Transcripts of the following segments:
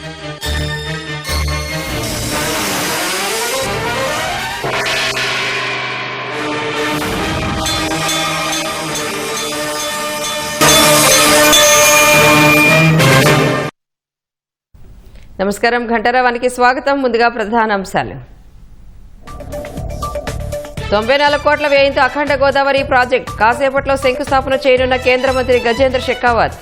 నమస్కారం, ఘంటారావానికి స్వాగతం. ముందుగా ప్రధాన అంశాలు. 94 కోట్ల వ్యయంతో అఖండ గోదావరి ప్రాజెక్ట్ కాసేపట్లో శంకుస్థాపన చేయనున్న కేంద్ర మంత్రి గజేంద్ర షెకావత్.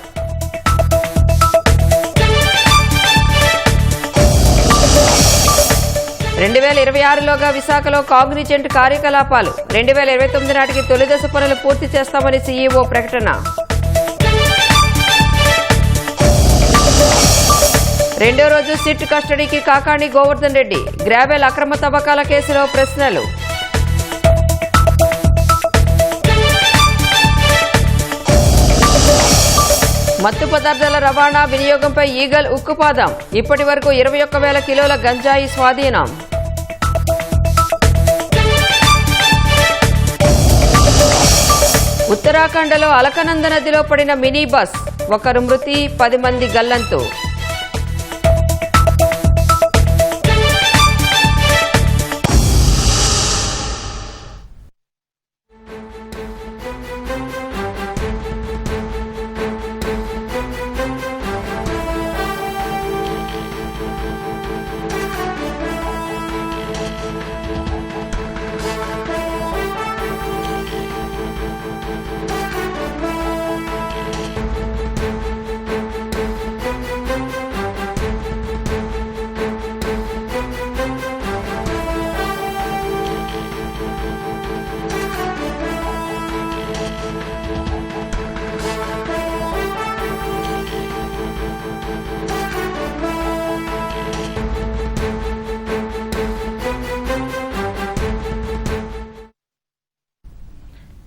రెండు 2026లోగా విశాఖలో కాగ్నిజెంట్ కార్యకలాపాలు 2029 నాటికి తొలిదశ పనులు పూర్తి చేస్తామని సీఈఓ ప్రకటన. రెండో రోజు సిట్ కస్టడీకి కాకాణి గోవర్ధన్ రెడ్డి. గ్రావెల్ అక్రమ తవ్వకాల కేసులో ప్రశ్నలు. మత్తు పదార్థాల రవాణా వినియోగంపై ఈగల్ ఉక్కుపాదం. ఇప్పటి వరకు 21,000 కిలోల గంజాయి స్వాధీనం. ఉత్తరాఖండ్లో అలకనంద నదిలో పడిన మినీ బస్, ఒకరు మృతి, 10 మంది గల్లంతు.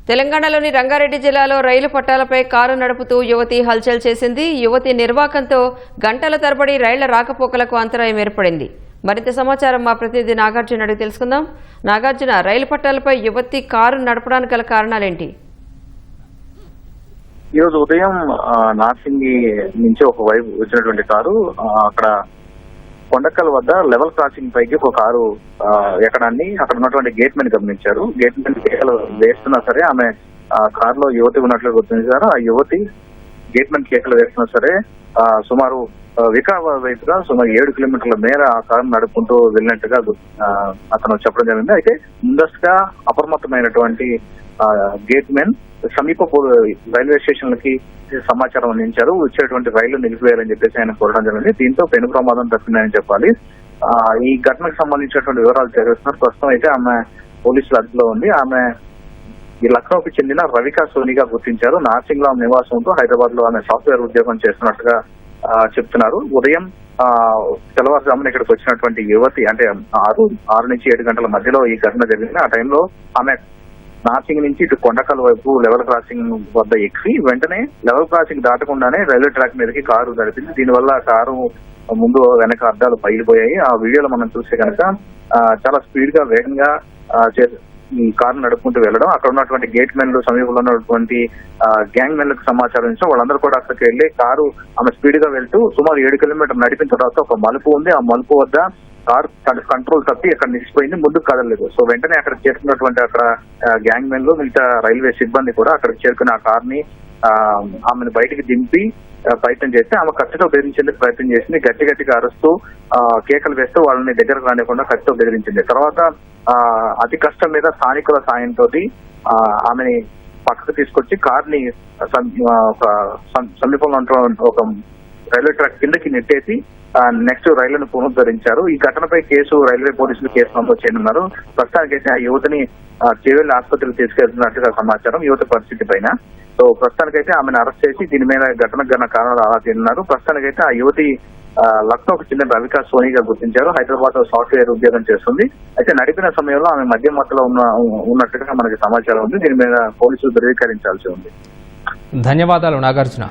తెలంగాణలోని రంగారెడ్డి జిల్లాలో రైలు పట్టాలపై కారు నడుపుతూ యువతి హల్చల్ చేసింది. యువతి నిర్వాకంతో గంటల తరబడి రైళ్ల రాకపోకలకు అంతరాయం ఏర్పడింది. మరింత సమాచారం మా ప్రతినిధి నాగార్జున అడిగి తెలుసుకుందాం. నాగార్జున, రైలు పట్టాలపై యువతి కారు నడపడానికి గల కారణాలేంటి? ఈరోజు ఉదయం నార్సింగి నుంచి ఒక వైపు వచ్చినటువంటి కారు అక్కడ కొండకల్ వద్ద లెవెల్ క్రాసింగ్ పైకి ఒక కారు ఎక్కడాన్ని అక్కడ ఉన్నటువంటి గేట్ మెన్ గమనించారు. గేట్ మెన్ కేకలు వేస్తున్నా సరే ఆమె కారులో యువతి ఉన్నట్లు గుర్తించారు. ఆ యువతి గేట్ మెన్ కేకలు వేస్తున్నా సరే సుమారు వికారాబాద్ వైపుగా సుమారు 7 కిలోమీటర్ల మేర ఆ కారు నడుపుకుంటూ వెళ్ళినట్టుగా అతను చెప్పడం జరిగింది. అయితే ముందస్తుగా అప్రమత్తమైనటువంటి గేట్ మెన్ సమీప రైల్వే స్టేషన్లకి సమాచారం అందించారు. వచ్చేటువంటి రైళ్లు నిలిపివేయాలని చెప్పేసి ఆయన కోరడం జరిగింది. దీంతో పెను ప్రమాదం తప్పిందని చెప్పాలి. ఈ ఘటనకు సంబంధించినటువంటి వివరాలు తెలియజేస్తున్నారు. ప్రస్తుతం అయితే ఆమె పోలీసుల అదుపులో ఉంది. ఆమె ఈ లక్నోకి చెందిన రవికా సోనిగా గుర్తించారు. నార్సింగ్ లో నివాసం ఉంటూ హైదరాబాద్ లో ఆమె సాఫ్ట్వేర్ ఉద్యోగం చేస్తున్నట్టుగా చెప్తున్నారు. ఉదయం తెల్లవారుజామున ఇక్కడికి వచ్చినటువంటి యువతి అంటే 6 నుంచి 7 గంటల మధ్యలో ఈ ఘటన జరిగింది. ఆ టైంలో ఆమె నార్సింగ్ నుంచి ఇటు కొండకల్ వైపు లెవెల్ క్రాసింగ్ వద్ద ఎక్కి వెంటనే లెవెల్ క్రాసింగ్ దాటకుండానే రైల్వే ట్రాక్ మీదకి కారు నడిపింది. దీనివల్ల కారు ముందు వెనక అద్దాలు పగిలిపోయాయి. ఆ వీడియోలో మనం చూస్తే కనుక చాలా స్పీడ్ గా వేగంగా ఈ కారు నడుపుకుంటూ వెళ్ళడం, అక్కడ ఉన్నటువంటి గేట్ మెన్లు సమీపంలో ఉన్నటువంటి గ్యాంగ్ మెన్లకు సమాచారం ఇచ్చారు. వాళ్ళందరూ కూడా అక్కడికి వెళ్లి కారు ఆమె స్పీడ్ గా వెళ్తూ సుమారు 7 కిలోమీటర్లు నడిపిన తర్వాత ఒక మలుపు ఉంది. ఆ మలుపు వద్ద కారు కంట్రోల్ తప్పి అక్కడ నిలిచిపోయింది, ముందుకు కదలలేదు. సో వెంటనే అక్కడ చేరుకున్నటువంటి అక్కడ గ్యాంగ్ మెన్లు మిగతా రైల్వే సిబ్బంది కూడా అక్కడికి చేరుకుని ఆ కార్ని ఆమెను బయటికి దింపి ప్రయత్నం చేస్తే ఆమె కత్తితో బెదిరించేందుకు ప్రయత్నం చేసింది. గట్టిగా అరుస్తూ కేకలు వేస్తూ వాళ్ళని దగ్గరకు రానివ్వకుండా కత్తితో బెదిరించింది. తర్వాత అతి కష్టం మీద స్థానికుల సాయంతో ఆమెని పక్కకు తీసుకొచ్చి కార్ని సమీపంలో ఒక రైల్వే ట్రాక్ కిందకి నెట్టేసి నెక్స్ట్ రైళ్లను పునరుద్ధరించారు. ఈ ఘటనపై రైల్వే పోలీసులు కేసు నమోదు చేయనున్నారు. ప్రస్తుతానికైతే ఆ యువతిని చేవెళ్ల ఆసుపత్రికి తీసుకెళ్తున్నట్టుగా సమాచారం యువత పరిస్థితి పైన. సో ప్రస్తుతానికైతే ఆమెను అరెస్ట్ చేసి దీని మీద ఘటనకు గల కారణాలు అలా తీరున్నారు. ప్రస్తుతానికైతే ఆ యువతి లక్నోకు చెందిన రవికా సోనిగా గుర్తించారు. హైదరాబాద్ లో సాఫ్ట్వేర్ ఉద్యోగం చేస్తుంది. అయితే నడిపిన సమయంలో ఆమె మద్యం మత్తులో ఉన్నట్టుగా మనకి సమాచారం ఉంది. దీని మీద పోలీసులు ధృవీకరించాల్సి ఉంది. ధన్యవాదాలు నాగార్జున.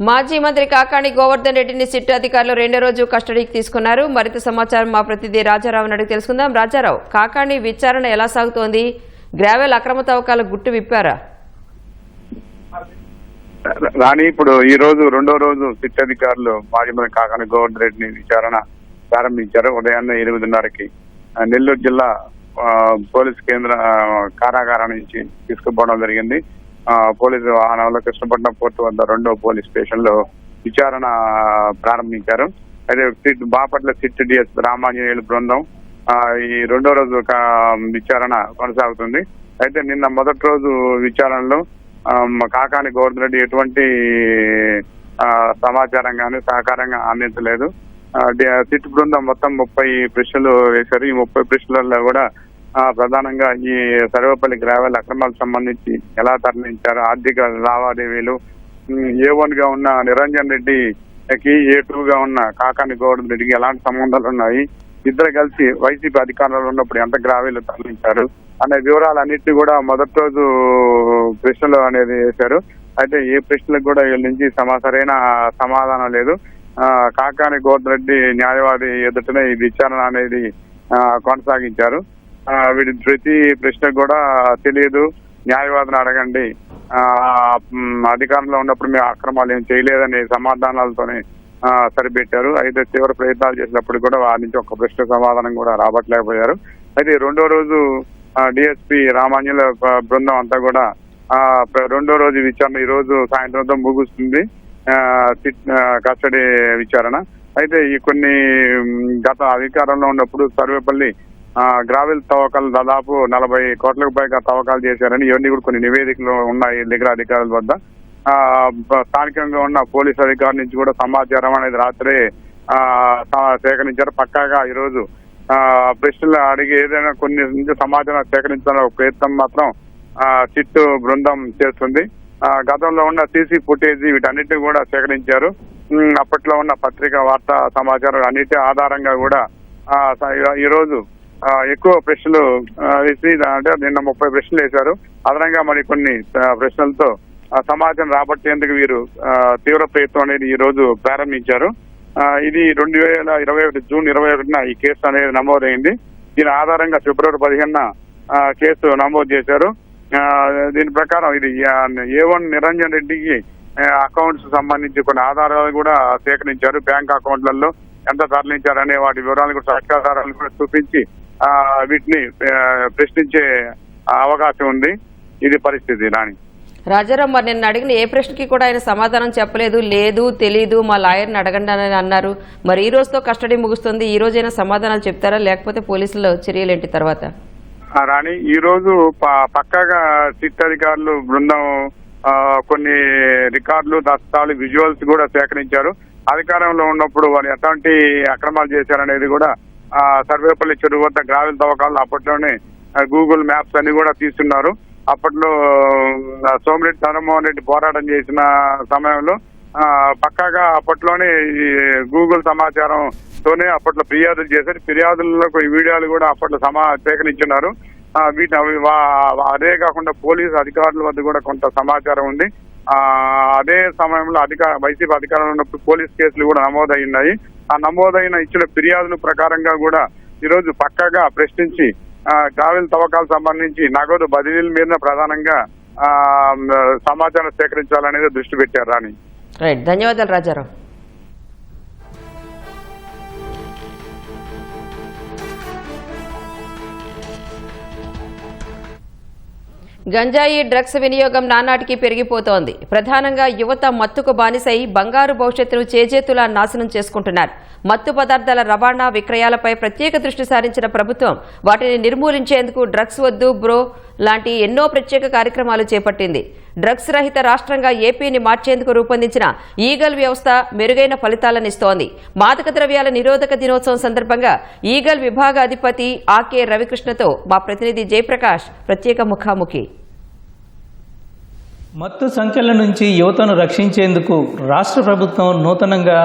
మాజీ మంత్రి కాకాణి గోవర్ధన్ రెడ్డిని సిట్ అధికారులు రెండో రోజు కస్టడీకి తీసుకున్నారు. మరింత సమాచారం మా ప్రతినిధి రాజారావు అడిగి తెలుసుకుందాం. రాజారావు, కాకాణి విచారణ ఎలా సాగుతోంది? గ్రావెల్ అక్రమ తవ్వకాల గుట్టు విప్పారా? రాణి, ఇప్పుడు ఈ రోజు రెండో రోజు సిట్ అధికారులు మాజీ మంత్రి కాకాణి గోవర్ధన్ రెడ్డిని విచారణ ప్రారంభించారు. ఉదయాన్నే 8:30కి నెల్లూరు జిల్లా పోలీస్ కేంద్ర కారాగారం నుంచి తీసుకుపోవడం జరిగింది. పోలీసు వాహనంలో కృష్ణపట్నం పోర్టు వద్ద రెండో పోలీస్ స్టేషన్ లో విచారణ ప్రారంభించారు. అయితే బాపట్ల సిట్ డిఎస్ రామాంజనేయులు బృందం ఈ రెండో రోజు విచారణ కొనసాగుతుంది. అయితే నిన్న మొదటి రోజు విచారణలో కాకాణి గోవర్ధన్ రెడ్డి ఎటువంటి సమాచారం కానీ సహకారంగా అందించలేదు. సిట్ బృందం మొత్తం 30 ప్రశ్నలు వేశారు. ఈ 30 ప్రశ్నలలో కూడా ప్రధానంగా ఈ సర్వేపల్లి గ్రావెల్ అక్రమాలకు సంబంధించి ఎలా తరలించారు, ఆర్థిక లావాదేవీలు, A1 గా ఉన్న నిరంజన్ రెడ్డికి A2 గా ఉన్న కాకాణి గోవర్ధన్ రెడ్డికి ఎలాంటి సంబంధాలు ఉన్నాయి, ఇద్దరు కలిసి వైసీపీ అధికారంలో ఉన్నప్పుడు ఎంత గ్రావెల్ తరలించారు అనే వివరాలన్నింటినీ కూడా మొదటి రోజు ప్రశ్నలు అనేది వేశారు. అయితే ఏ ప్రశ్నలకు కూడా వీళ్ళ నుంచి సరైన సమాధానం లేదు. కాకాణి గోవర్ధన్ రెడ్డి న్యాయవాది ఎదుటనే ఈ విచారణ అనేది కొనసాగించారు. వీడి ప్రతి ప్రశ్నకు కూడా తెలియదు, న్యాయవాదిని అడగండి, అధికారంలో ఉన్నప్పుడు మేము అక్రమాలు ఏం చేయలేదని సమాధానాలతోనే సరిపెట్టారు. అయితే తీవ్ర ప్రయత్నాలు చేసినప్పుడు కూడా వారి నుంచి ఒక ప్రశ్న సమాధానం కూడా రాబట్టలేకపోయారు. అయితే రెండో రోజు డిఎస్పీ రామాంజనేయుల బృందం అంతా కూడా రెండో రోజు విచారణ ఈ రోజు సాయంత్రంతో ముగుస్తుంది, కస్టడీ విచారణ. అయితే ఈ కొన్ని గత అధికారంలో ఉన్నప్పుడు సర్వేపల్లి గ్రావెల్ తవ్వకాలు దాదాపు 40 కోట్లకు పైగా తవ్వకాలు చేశారని ఇవన్నీ కూడా కొన్ని నివేదికలు ఉన్నాయి దగ్గర అధికారుల వద్ద. స్థానికంగా ఉన్న పోలీస్ అధికారుల నుంచి కూడా సమాచారం అనేది రాత్రే సేకరించారు. పక్కాగా ఈరోజు ప్రశ్నలు అడిగి ఏదైనా కొన్ని నుంచి సమాచారం సేకరించాలనే ప్రయత్నం మాత్రం సిట్ బృందం చేస్తుంది. గతంలో ఉన్న సీసీ ఫుటేజ్ వీటన్నిటిని కూడా సేకరించారు. అప్పట్లో ఉన్న పత్రికా వార్తా సమాచారం అన్నిటి ఆధారంగా కూడా ఈ రోజు ఎక్కువ ప్రశ్నలు వేసి, అంటే నిన్న 30 ప్రశ్నలు వేశారు. అదనంగా మరి కొన్ని ప్రశ్నలతో సమాచారం రాబట్టేందుకు వీరు తీవ్ర ప్రయత్నం అనేది ఈ రోజు ప్రారంభించారు. ఇది 2021 జూన్ 21న ఈ కేసు అనేది నమోదైంది. దీని ఆధారంగా ఫిబ్రవరి 15న కేసు నమోదు చేశారు. దీని ప్రకారం ఇది A1 నిరంజన్ రెడ్డికి అకౌంట్స్ సంబంధించి కొన్ని ఆధారాలు కూడా సేకరించారు. బ్యాంక్ అకౌంట్లలో ఎంత తరలించారనే వాటి వివరాలు కూడా సాక్ష్యాధారాలు కూడా చూపించి వీటిని ప్రశ్నించే అవకాశం ఉంది. ఇది పరిస్థితి. రాణి, రాజారావు, మరి నిన్న అడిగిన ఏ ప్రశ్నకి కూడా ఆయన సమాధానం చెప్పలేదు, లేదు తెలీదు, మా లాయర్ని అడగండి అని అన్నారు. మరి ఈ రోజుతో కస్టడీ ముగుస్తుంది, ఈ రోజైనా సమాధానాలు చెప్తారా, లేకపోతే పోలీసుల చర్యలేంటి తర్వాత? రాణి, ఈ రోజు పక్కాగా సిట్ అధికారులు బృందం కొన్ని రికార్డులు, దస్తాలు, విజువల్స్ కూడా సేకరించారు. అధికారంలో ఉన్నప్పుడు వాళ్ళు ఎట్లాంటి అక్రమాలు చేశారనేది కూడా సర్వేపల్లి చెరువు వద్ద గ్రావెల్ తవ్వకాలు అప్పట్లోనే గూగుల్ మ్యాప్స్ అన్ని కూడా తీస్తున్నారు. అప్పట్లో సోమిరెడ్డి చంద్రమోహన్ రెడ్డి పోరాటం చేసిన సమయంలో పక్కాగా అప్పట్లోనే ఈ గూగుల్ సమాచారంతోనే అప్పట్లో ఫిర్యాదులు చేశారు. ఫిర్యాదులలో ఈ వీడియోలు కూడా అప్పట్లో సేకరించున్నారు. వీటిని అదే కాకుండా పోలీసు అధికారుల వద్ద కూడా కొంత సమాచారం ఉంది. అదే సమయంలో వైసీపీ అధికారంలో ఉన్నప్పుడు పోలీస్ కేసులు కూడా నమోదయ్యాయి. ఆ నమోదైన ఇచ్చిన ఫిర్యాదుల ప్రకారంగా కూడా ఈరోజు పక్కాగా ప్రశ్నించి గ్రావెల్ తవ్వకాలకు సంబంధించి నగదు బదిలీల మీద ప్రధానంగా సమాచారం సేకరించాలనేది దృష్టి పెట్టారు. రాణి, రైట్, ధన్యవాదాలు రాజారావు. గంజాయి డ్రగ్స్ వినియోగం నానాటికి పెరిగిపోతోంది. ప్రధానంగా యువత మత్తుకు బానిసై బంగారు భవిష్యత్తును చేజేతులా నాశనం చేసుకుంటున్నారు. మత్తు పదార్థాల రవాణా, విక్రయాలపై ప్రత్యేక దృష్టి సారించిన ప్రభుత్వం వాటిని నిర్మూలించేందుకు డ్రగ్స్ వద్దు బ్రో లాంటి ఎన్నో ప్రత్యేక కార్యక్రమాలు చేపట్టింది. డ్రగ్స్ రహిత రాష్ట్రంగా ఏపీని మార్చేందుకు రూపొందించిన ఈగల్ వ్యవస్థ మెరుగైన ఫలితాలనిస్తోంది. మాదక ద్రవ్యాల నిరోధక దినోత్సవం సందర్భంగా ఈగల్ విభాగ అధిపతి ఆకే రవికృష్ణతో మా ప్రతినిధి జయప్రకాష్ ప్రత్యేక ముఖాముఖి. మత్తు సంఖ్యల నుంచి యువతను రక్షించేందుకు రాష్ట్ర ప్రభుత్వం నూతనంగా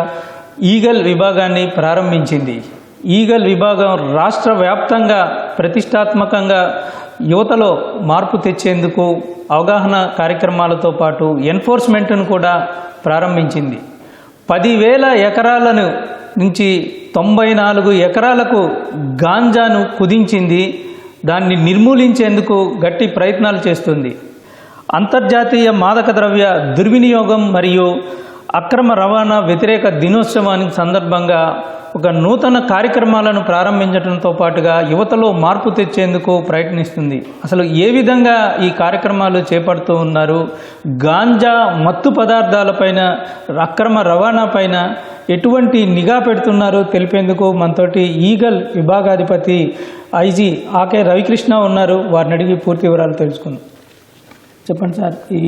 ఈగల్ విభాగాన్ని ప్రారంభించింది. ఈగల్ విభాగం రాష్ట్ర వ్యాప్తంగా ప్రతిష్టాత్మకంగా యువతలో మార్పు తెచ్చేందుకు అవగాహన కార్యక్రమాలతో పాటు ఎన్ఫోర్స్మెంట్ను కూడా ప్రారంభించింది. 10,000 ఎకరాలను నుంచి 94 ఎకరాలకు గాంజాను కుదించింది. దాన్ని నిర్మూలించేందుకు గట్టి ప్రయత్నాలు చేస్తుంది. అంతర్జాతీయ మాదక ద్రవ్య దుర్వినియోగం మరియు అక్రమ రవాణా వ్యతిరేక దినోత్సవానికి సందర్భంగా ఒక నూతన కార్యక్రమాలను ప్రారంభించడంతో పాటుగా యువతలో మార్పు తెచ్చేందుకు ప్రయత్నిస్తుంది. అసలు ఏ విధంగా ఈ కార్యక్రమాలు చేపడుతూ ఉన్నారు, గాంజా మత్తు పదార్థాలపైన అక్రమ రవాణా పైన ఎటువంటి నిఘా పెడుతున్నారో తెలిపేందుకు మనతోటి ఈగల్ విభాగాధిపతి ఐజీ ఆకే రవికృష్ణ ఉన్నారు. వారిని అడిగి పూర్తి వివరాలు తెలుసుకుందాం. చెప్పండి సార్, ఈ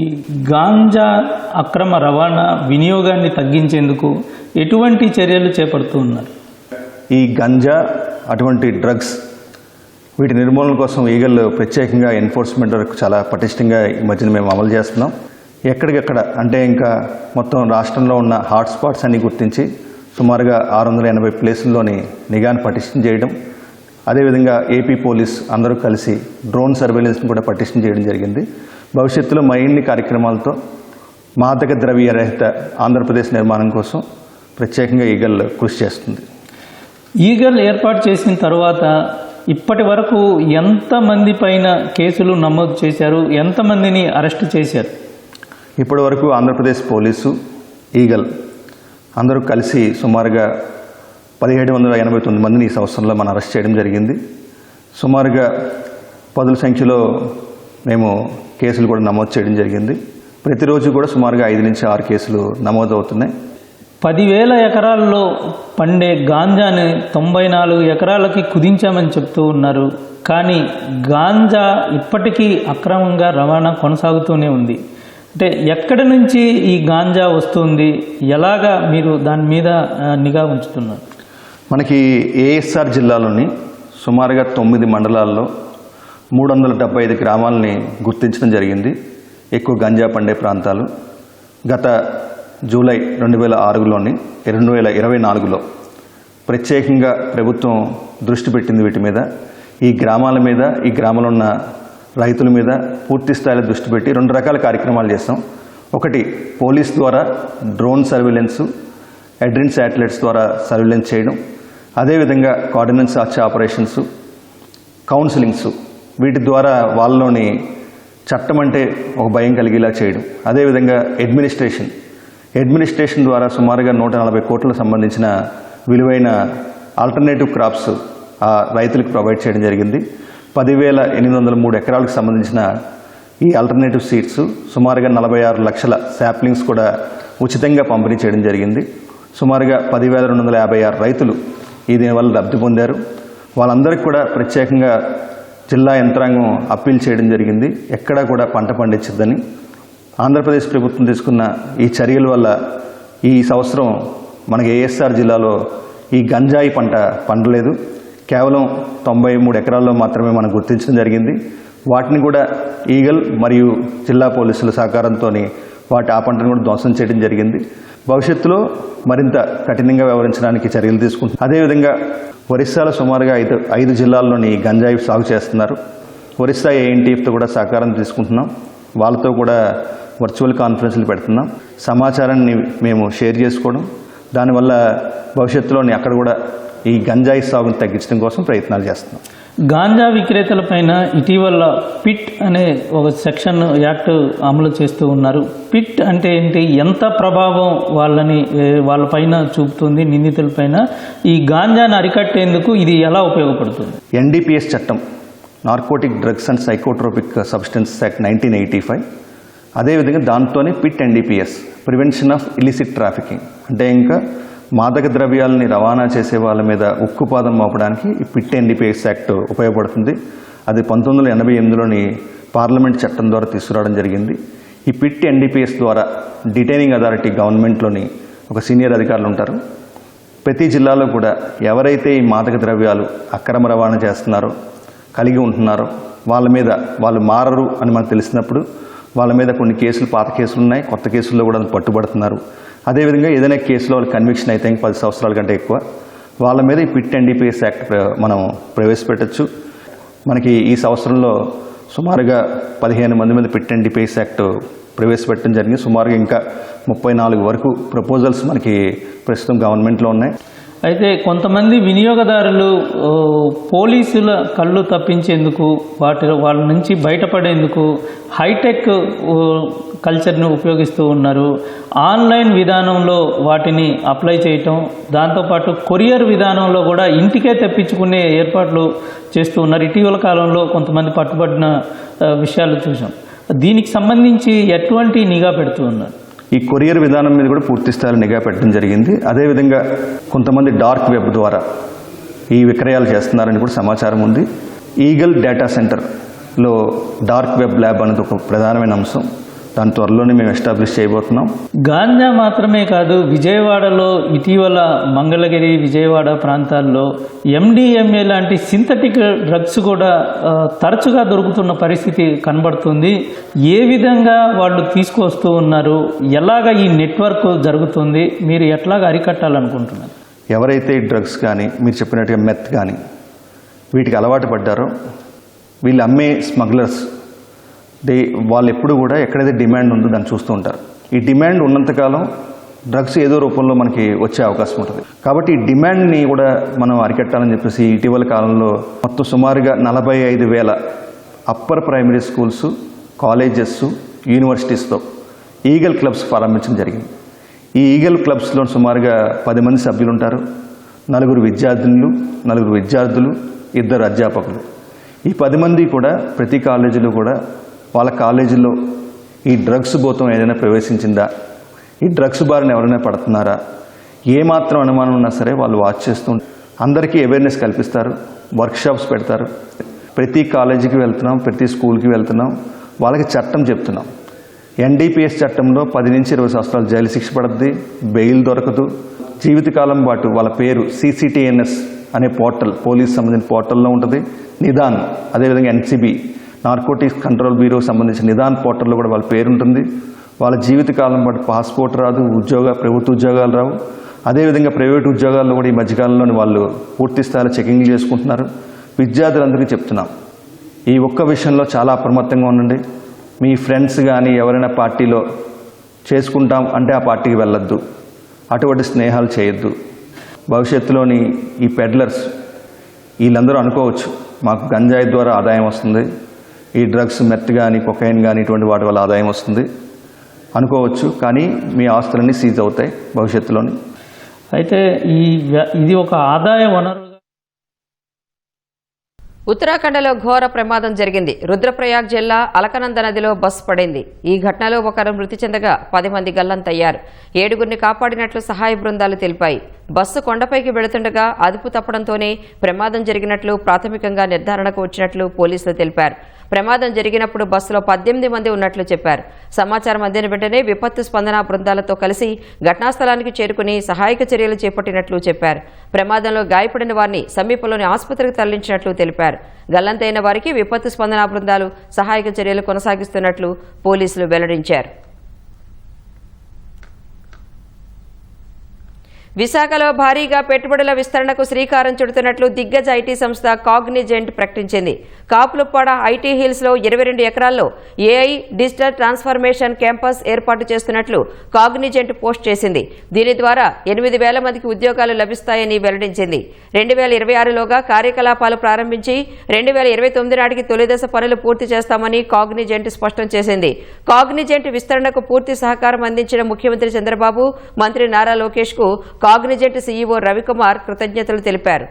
గాంజా అక్రమ రవాణా వినియోగాన్ని తగ్గించేందుకు ఎటువంటి చర్యలు చేపడుతూ ఉన్నారు? ఈ గంజా అటువంటి డ్రగ్స్ వీటి నిర్మూలన కోసం ఈగల్ ప్రత్యేకంగా ఎన్ఫోర్స్మెంట్ వరకు చాలా పటిష్టంగా ఈ మధ్యన మేము అమలు చేస్తున్నాం. ఎక్కడికెక్కడ అంటే ఇంకా మొత్తం రాష్ట్రంలో ఉన్న హాట్స్పాట్స్ అన్ని గుర్తించి సుమారుగా 680 ప్లేసుల్లోని నిఘాను పటిష్టం చేయడం, అదేవిధంగా ఏపీ పోలీస్ అందరూ కలిసి డ్రోన్ సర్వేలెన్స్ని కూడా పటిష్టం చేయడం జరిగింది. భవిష్యత్తులో మరిన్ని కార్యక్రమాలతో మాదక ద్రవ్య రహిత ఆంధ్రప్రదేశ్ నిర్మాణం కోసం ప్రత్యేకంగా ఈగల్ కృషి చేస్తుంది. ఈగల్ ఏర్పాటు చేసిన తర్వాత ఇప్పటి వరకు ఎంతమంది పైన కేసులు నమోదు చేశారు, ఎంతమందిని అరెస్ట్ చేశారు? ఇప్పటి వరకు ఆంధ్రప్రదేశ్ పోలీసు, ఈగల్ అందరూ కలిసి సుమారుగా 1789 మందిని ఈ సంవత్సరంలో మనం అరెస్ట్ చేయడం జరిగింది. సుమారుగా పదుల సంఖ్యలో మేము కేసులు కూడా నమోదు చేయడం జరిగింది. ప్రతిరోజు కూడా సుమారుగా 5 నుంచి 6 కేసులు నమోదు అవుతున్నాయి. 10,000 ఎకరాల్లో పండే గాంజాని 94 ఎకరాలకి కుదించామని చెప్తూ ఉన్నారు. కానీ గాంజా ఇప్పటికీ అక్రమంగా రవాణా కొనసాగుతూనే ఉంది. అంటే ఎక్కడి నుంచి ఈ గాంజా వస్తుంది, ఎలాగా మీరు దాని మీద నిఘా ఉంచుతున్నారు? మనకి ఏఎస్ఆర్ జిల్లాలోని సుమారుగా 9 మండలాల్లో 375 గ్రామాలని గుర్తించడం జరిగింది. ఎక్కువ గంజా పండే ప్రాంతాలు. గత జూలై 2006లోని 2024లో ప్రత్యేకంగా ప్రభుత్వం దృష్టి పెట్టింది వీటి మీద. ఈ గ్రామాల మీద, ఈ గ్రామంలో ఉన్న రైతుల మీద పూర్తి స్థాయిలో దృష్టి పెట్టి 2 రకాల కార్యక్రమాలు చేస్తాం. ఒకటి పోలీస్ ద్వారా డ్రోన్ సర్వేలెన్స్, అడ్రిన్ శాటిలైట్స్ ద్వారా సర్వేలెన్స్ చేయడం, అదేవిధంగా కోఆర్డినెన్స్ ఆపరేషన్స్, కౌన్సిలింగ్స్, వీటి ద్వారా వాళ్ళలోని చట్టం అంటే ఒక భయం కలిగేలా చేయడం. అదేవిధంగా అడ్మినిస్ట్రేషన్ ద్వారా సుమారుగా 140 కోట్లకు సంబంధించిన విలువైన ఆల్టర్నేటివ్ క్రాప్స్ ఆ రైతులకు ప్రొవైడ్ చేయడం జరిగింది. 10,803 ఎకరాలకు సంబంధించిన ఈ ఆల్టర్నేటివ్ సీడ్స్ సుమారుగా 46 లక్షల శాప్లింగ్స్ కూడా ఉచితంగా పంపిణీ చేయడం జరిగింది. సుమారుగా 10,256 రైతులు ఈ దీనివల్ల లబ్ధి పొందారు. వాళ్ళందరికీ కూడా ప్రత్యేకంగా జిల్లా యంత్రాంగం అప్పీల్ చేయడం జరిగింది. ఎక్కడా కూడా పంట పండించద్దని. ఆంధ్రప్రదేశ్ ప్రభుత్వం తీసుకున్న ఈ చర్యల వల్ల ఈ సంవత్సరం మనకి ఏఎస్ఆర్ జిల్లాలో ఈ గంజాయి పంట పండలేదు. కేవలం 93 ఎకరాల్లో మాత్రమే మనం గుర్తించడం జరిగింది. వాటిని కూడా ఈగల్ మరియు జిల్లా పోలీసుల సహకారంతో ఆ పంటను కూడా ధ్వంసం చేయడం జరిగింది. భవిష్యత్తులో మరింత కఠినంగా వ్యవహరించడానికి చర్యలు తీసుకుంటున్నారు. అదేవిధంగా ఒరిస్సాలో సుమారుగా 5 జిల్లాల్లోని గంజాయి సాగు చేస్తున్నారు. ఒరిస్సా ఏఎన్టీఎఫ్తో కూడా సహకారం తీసుకుంటున్నాం. వాళ్ళతో కూడా వర్చువల్ కాన్ఫరెన్స్లు పెడుతున్నాం. సమాచారాన్ని మేము షేర్ చేసుకోవడం, దానివల్ల భవిష్యత్తులోని అక్కడ కూడా ఈ గంజాయి సాగును తగ్గించడం కోసం ప్రయత్నాలు చేస్తున్నాం. గాంజా విక్రేతలపైన ఇటీవల పిట్ అనే ఒక సెక్షన్ యాక్ట్ అమలు చేస్తూ ఉన్నారు. పిట్ అంటే ఏంటి, ఎంత ప్రభావం వాళ్ళపైన చూపుతుంది నిందితులపైన, ఈ గాంజాను అరికట్టేందుకు ఇది ఎలా ఉపయోగపడుతుంది? ఎన్డీపీఎస్ చట్టం, narcotic drugs and psychotropic substance act 1985, అదేవిధంగా దాంతోనే PIT NDPS, prevention of illicit trafficking, అంటే ఇంకా మాదక ద్రవ్యాలని రవాణా చేసే వాళ్ళ మీద ఉక్కుపాదం మోపడానికి ఈ పిట్ ఎన్డీపీఎస్ యాక్ట్ ఉపయోగపడుతుంది. అది 1988లోని పార్లమెంట్ చట్టం ద్వారా తీసుకురావడం జరిగింది. ఈ పిట్ ఎన్డీపీఎస్ ద్వారా డిటైనింగ్ అథారిటీ గవర్నమెంట్లోని ఒక సీనియర్ అధికారులు ఉంటారు. ప్రతి జిల్లాలో కూడా ఎవరైతే ఈ మాదక ద్రవ్యాలు అక్రమ రవాణా చేస్తున్నారో, కలిగి ఉంటున్నారో వాళ్ళ మీద వాళ్ళు మారరు అని మనకు తెలిసినప్పుడు వాళ్ళ మీద కొన్ని కేసులు, పాత కేసులు ఉన్నాయి, కొత్త కేసుల్లో కూడా పట్టుబడుతున్నారు. అదేవిధంగా ఏదైనా కేసులో వాళ్ళు కన్విక్షన్ అయితే 10 సంవత్సరాల కంటే ఎక్కువ, వాళ్ళ మీద ఈ పిట్ ఎన్డీపీఎస్ యాక్ట్ మనం ప్రవేశపెట్టచ్చు. మనకి ఈ సంవత్సరంలో సుమారుగా 15 మంది మీద పిట్ అండ్ డిపేస్ యాక్ట్ ప్రవేశపెట్టడం జరిగింది. సుమారుగా ఇంకా 34 వరకు ప్రపోజల్స్ మనకి ప్రస్తుతం గవర్నమెంట్లో ఉన్నాయి. అయితే కొంతమంది వినియోగదారులు పోలీసుల కళ్ళు తప్పించేందుకు వాళ్ళ నుంచి బయటపడేందుకు హైటెక్ కల్చర్ని ఉపయోగిస్తూ ఉన్నారు. ఆన్లైన్ విధానంలో వాటిని అప్లై చేయటం, దాంతోపాటు కొరియర్ విధానంలో కూడా ఇంటికే తెప్పించుకునే ఏర్పాట్లు చేస్తూ ఉన్నారు. ఇటీవల కాలంలో కొంతమంది పట్టుబడిన విషయాలు చూసాం. దీనికి సంబంధించి ఎటువంటి నిఘా పెడుతూ ఉన్నారు? ఈ కొరియర్ విధానం మీద కూడా పూర్తి స్థాయిలో నిఘా పెట్టడం జరిగింది. అదేవిధంగా కొంతమంది డార్క్ వెబ్ ద్వారా ఈ విక్రయాలు చేస్తున్నారని కూడా సమాచారం ఉంది. ఈగల్ డేటా సెంటర్లో డార్క్ వెబ్ ల్యాబ్ అనేది ఒక ప్రధానమైన అంశం. దాని త్వరలోనే మేము ఎస్టాబ్లిష్ చేయబోతున్నాం. గాంజా మాత్రమే కాదు, విజయవాడలో ఇటీవల మంగళగిరి, విజయవాడ ప్రాంతాల్లో MDMA లాంటి సింథటిక్ డ్రగ్స్ కూడా తరచుగా దొరుకుతున్న పరిస్థితి కనబడుతుంది. ఏ విధంగా వాళ్ళు తీసుకొస్తూ ఉన్నారు? ఎలాగ ఈ నెట్వర్క్ జరుగుతుంది? మీరు ఎట్లాగ అరికట్టాలనుకుంటున్నారు? ఎవరైతే ఈ డ్రగ్స్ కానీ మీరు చెప్పినట్టుగా మెత్ కానీ వీటికి అలవాటు పడ్డారో వీళ్ళు అమ్మే స్మగ్లర్స్ వాళ్ళు ఎప్పుడు కూడా ఎక్కడైతే డిమాండ్ ఉందో దాన్ని చూస్తూ ఉంటారు. ఈ డిమాండ్ ఉన్నంతకాలం డ్రగ్స్ ఏదో రూపంలో మనకి వచ్చే అవకాశం ఉంటుంది. కాబట్టి ఈ డిమాండ్ని కూడా మనం అరికట్టాలని చెప్పేసి ఇటీవల కాలంలో మొత్తం సుమారుగా 45,000 అప్పర్ ప్రైమరీ స్కూల్స్, కాలేజెస్, యూనివర్సిటీస్తో ఈగల్ క్లబ్స్ ప్రారంభించడం జరిగింది. ఈ ఈగల్ క్లబ్స్లో సుమారుగా 10 మంది సభ్యులు ఉంటారు. 4 విద్యార్థినులు, 4 విద్యార్థులు, 2 అధ్యాపకులు. ఈ 10 మంది కూడా ప్రతి కాలేజీలో కూడా వాళ్ళ కాలేజీలో ఈ డ్రగ్స్ భూతం ఏదైనా ప్రవేశించిందా, ఈ డ్రగ్స్ బారిన ఎవరైనా పడుతున్నారా, ఏమాత్రం అనుమానం ఉన్నా సరే వాళ్ళు వాచ్ చేస్తూ అందరికీ అవేర్నెస్ కల్పిస్తారు. వర్క్షాప్స్ పెడతారు. ప్రతి కాలేజీకి వెళ్తున్నాం, ప్రతి స్కూల్కి వెళ్తున్నాం, వాళ్ళకి చట్టం చెప్తున్నాం. NDPS చట్టంలో 10 నుంచి 20 సంవత్సరాలు జైలు శిక్ష పడుద్ది, బెయిల్ దొరకదు, జీవితకాలం పాటు వాళ్ళ పేరు CCTNS అనే పోర్టల్, పోలీస్ సంబంధించిన పోర్టల్లో ఉంటుంది. నిదాన్, అదేవిధంగా NCB నార్కోటిక్స్ కంట్రోల్ బ్యూరోకి సంబంధించిన నిదాన్ పోర్టల్లో కూడా వాళ్ళ పేరు ఉంటుంది. వాళ్ళ జీవితకాలం పాటు పాస్పోర్ట్ రాదు, ప్రభుత్వ ఉద్యోగాలు రావు. అదేవిధంగా ప్రైవేట్ ఉద్యోగాల్లో కూడా ఈ మధ్యకాలంలోని వాళ్ళు పూర్తి స్థాయిలో చెకింగ్లు చేసుకుంటున్నారు. విద్యార్థులందరికీ చెప్తున్నాం, ఈ ఒక్క విషయంలో చాలా అప్రమత్తంగా ఉండండి. మీ ఫ్రెండ్స్ కానీ ఎవరైనా పార్టీలో చేసుకుంటాం అంటే ఆ పార్టీకి వెళ్ళొద్దు, అటువంటి స్నేహాలు చేయొద్దు. భవిష్యత్తులోని ఈ పెడ్లర్స్ వీళ్ళందరూ అనుకోవచ్చు మాకు గంజాయి ద్వారా ఆదాయం వస్తుంది, ఈ డ్రగ్స్ మెత్ కానీ కొకైన్ కానీ ఇటువంటి వాటి వల్ల ఆదాయం వస్తుంది అనుకోవచ్చు. కానీ మీ ఆస్తులన్నీ సీజ్ అవుతాయి భవిష్యత్తులోని. అయితే ఇది ఒక ఆదాయ వనరు. ఉత్తరాఖండ్లో ఘోర ప్రమాదం జరిగింది. రుద్రప్రయాగ్ జిల్లా అలకనంద నదిలో బస్సు పడింది. ఈ ఘటనలో ఒకరు మృతి చెందగా 10 మంది గల్లంతయ్యారు. 7గురిని కాపాడినట్లు సహాయ బృందాలు తెలిపాయి. బస్సు కొండపైకి వెళుతుండగా అదుపు తప్పడంతోనే ప్రమాదం జరిగినట్లు ప్రాథమికంగా నిర్ధారణకు వచ్చినట్లు పోలీసులు తెలిపారు. ప్రమాదం జరిగినప్పుడు బస్సులో 18 మంది ఉన్నట్లు చెప్పారు. సమాచారం అందిన వెంటనే విపత్తు స్పందన బృందాలతో కలిసి ఘటనా స్థలానికి చేరుకుని సహాయక చర్యలు చేపట్టినట్లు చెప్పారు. ప్రమాదంలో గాయపడిన వారిని సమీపంలోని ఆసుపత్రికి తరలించినట్లు తెలిపారు. గల్లంతైన వారికి విపత్తు స్పందన బృందాలు సహాయక చర్యలు కొనసాగిస్తున్నట్లు పోలీసులు వెల్లడించారు. విశాఖలో భారీగా పెట్టుబడుల విస్తరణకు శ్రీకారం చుడుతున్నట్లు దిగ్గజ ఐటీ సంస్థ కాగ్నిజెంట్ ప్రకటించింది. కాపులుప్పాడ ఐటీ హిల్స్లో 22 ఎకరాల్లో AI డిజిటల్ ట్రాన్స్ఫర్మేషన్ క్యాంపస్ ఏర్పాటు చేస్తున్నట్లు కాగ్నిజెంట్ పోస్ట్ చేసింది. దీని ద్వారా 8,000 మందికి ఉద్యోగాలు లభిస్తాయని వెల్లడించింది. 2026లోగా కార్యకలాపాలు ప్రారంభించి 2029 నాటికి తొలిదశ పనులు పూర్తి చేస్తామని కాగ్నిజెంట్ స్పష్టం చేసింది. కాగ్నిజెంట్ విస్తరణకు పూర్తి సహకారం అందించిన ముఖ్యమంత్రి చంద్రబాబు, మంత్రి నారా లోకేష్ కు కాగ్నిజెంట్ CEO రవికుమార్ కృతజ్ఞతలు తెలిపారు.